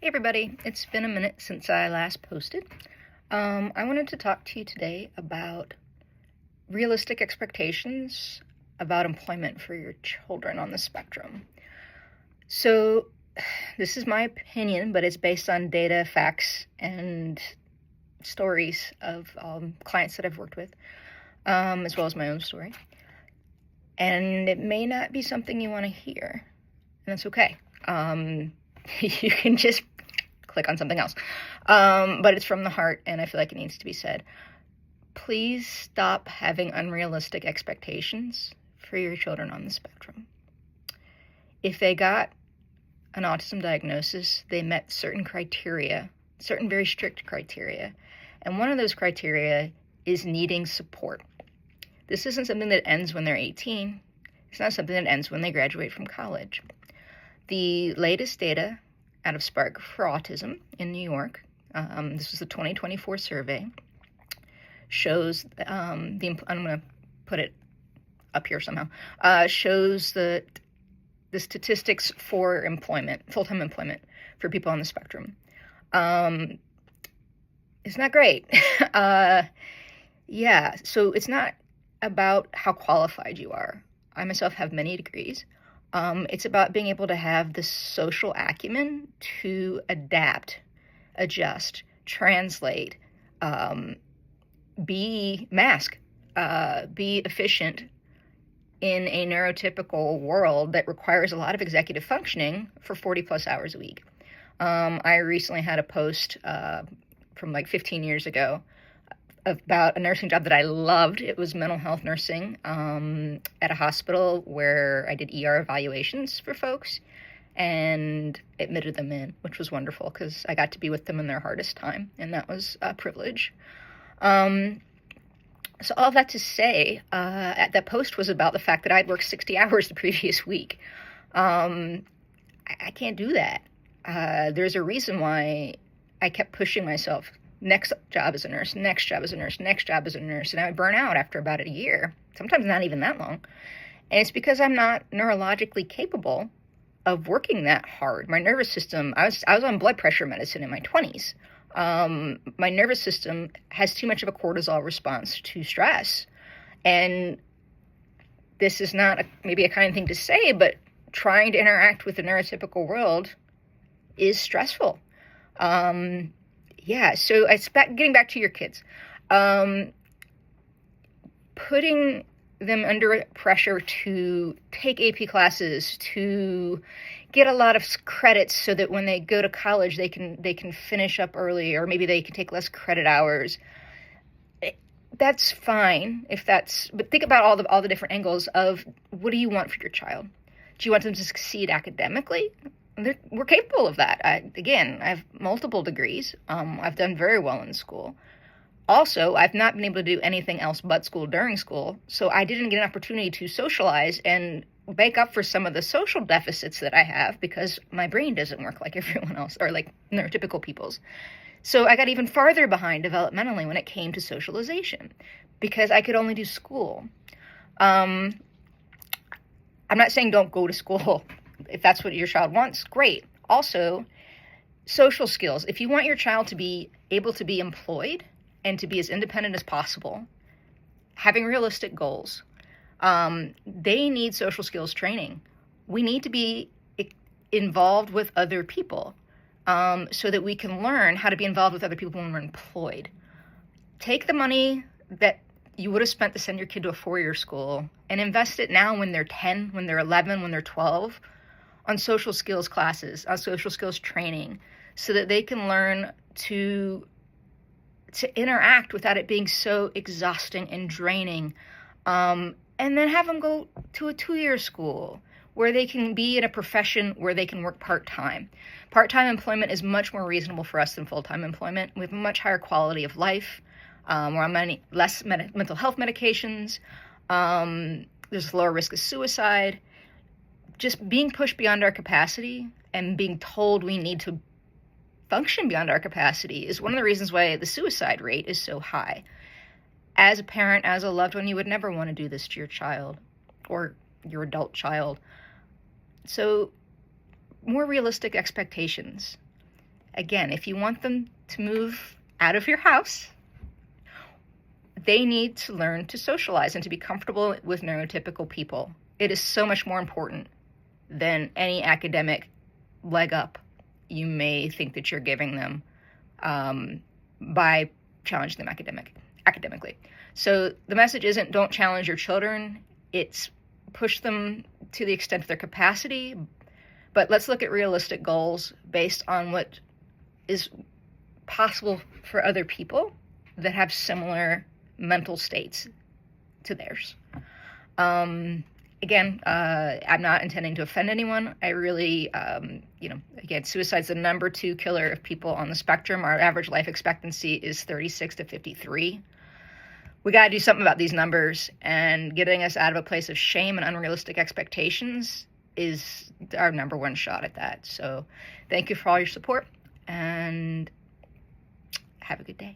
Hey everybody, it's been a minute since I last posted. I wanted to talk to you today about realistic expectations about employment for your children on the spectrum. So this is my opinion, but it's based on data, facts, and stories of clients that I've worked with, as well as my own story. And it may not be something you want to hear, and that's okay. You can just click on something else. But it's from the heart, and I feel like it needs to be said. Please stop having unrealistic expectations for your children on the spectrum. If they got an autism diagnosis, they met certain criteria, certain very strict criteria. And one of those criteria is needing support. This isn't something that ends when they're 18. It's not something that ends when they graduate from college. The latest data out of Spark for Autism in New York, this was the 2024 survey, shows, I'm going to put it up here somehow, shows the statistics for employment, full-time employment for people on the spectrum. It's not great. Yeah, so it's not about how qualified you are. I myself have many degrees. It's about being able to have the social acumen to adapt, adjust, translate, be efficient in a neurotypical world that requires a lot of executive functioning for 40 plus hours a week. I recently had a post from like 15 years ago about a nursing job that I loved. It was mental health nursing at a hospital where I did ER evaluations for folks and admitted them in, which was wonderful because I got to be with them in their hardest time, and that was a privilege. So all of that to say, that post was about the fact that I'd worked 60 hours the previous week. I can't do that. There's a reason why I kept pushing myself. Next job as a nurse, next job as a nurse, next job as a nurse. And I would burn out after about a year, sometimes not even that long. And it's because I'm not neurologically capable of working that hard. My nervous system, I was on blood pressure medicine in my 20s. My nervous system has too much of a cortisol response to stress. And this is not maybe a kind thing to say, but trying to interact with the neurotypical world is stressful. Yeah, so getting back to your kids, putting them under pressure to take AP classes, to get a lot of credits so that when they go to college they can finish up early, or maybe they can take less credit hours. That's fine but think about all the different angles of what do you want for your child? Do you want them to succeed academically? We're capable of that. I have multiple degrees. I've done very well in school. Also, I've not been able to do anything else but school during school, so I didn't get an opportunity to socialize and make up for some of the social deficits that I have because my brain doesn't work like everyone else, or like neurotypical people's. So I got even farther behind developmentally when it came to socialization because I could only do school. I'm not saying don't go to school. If that's what your child wants, great. Also, social skills. If you want your child to be able to be employed and to be as independent as possible, having realistic goals, they need social skills training. We need to be involved with other people so that we can learn how to be involved with other people when we're employed. Take the money that you would have spent to send your kid to a 4-year school and invest it now when they're 10, when they're 11, when they're 12, on social skills classes, on social skills training, so that they can learn to interact without it being so exhausting and draining. And then have them go to a 2-year school where they can be in a profession where they can work part-time. Part-time employment is much more reasonable for us than full-time employment. We have a much higher quality of life. We're on less mental health medications. There's lower risk of suicide. Just being pushed beyond our capacity and being told we need to function beyond our capacity is one of the reasons why the suicide rate is so high. As a parent, as a loved one, you would never want to do this to your child or your adult child. So more realistic expectations. again, if you want them to move out of your house, they need to learn to socialize and to be comfortable with neurotypical people. It is so much more important than any academic leg up you may think that you're giving them by challenging them academically. So the message isn't don't challenge your children, it's push them to the extent of their capacity, but let's look at realistic goals based on what is possible for other people that have similar mental states to theirs. Again, I'm not intending to offend anyone. I really, again, suicide's the number 2 killer of people on the spectrum. Our average life expectancy is 36 to 53. We got to do something about these numbers, and getting us out of a place of shame and unrealistic expectations is our number 1 shot at that. So thank you for all your support, and have a good day.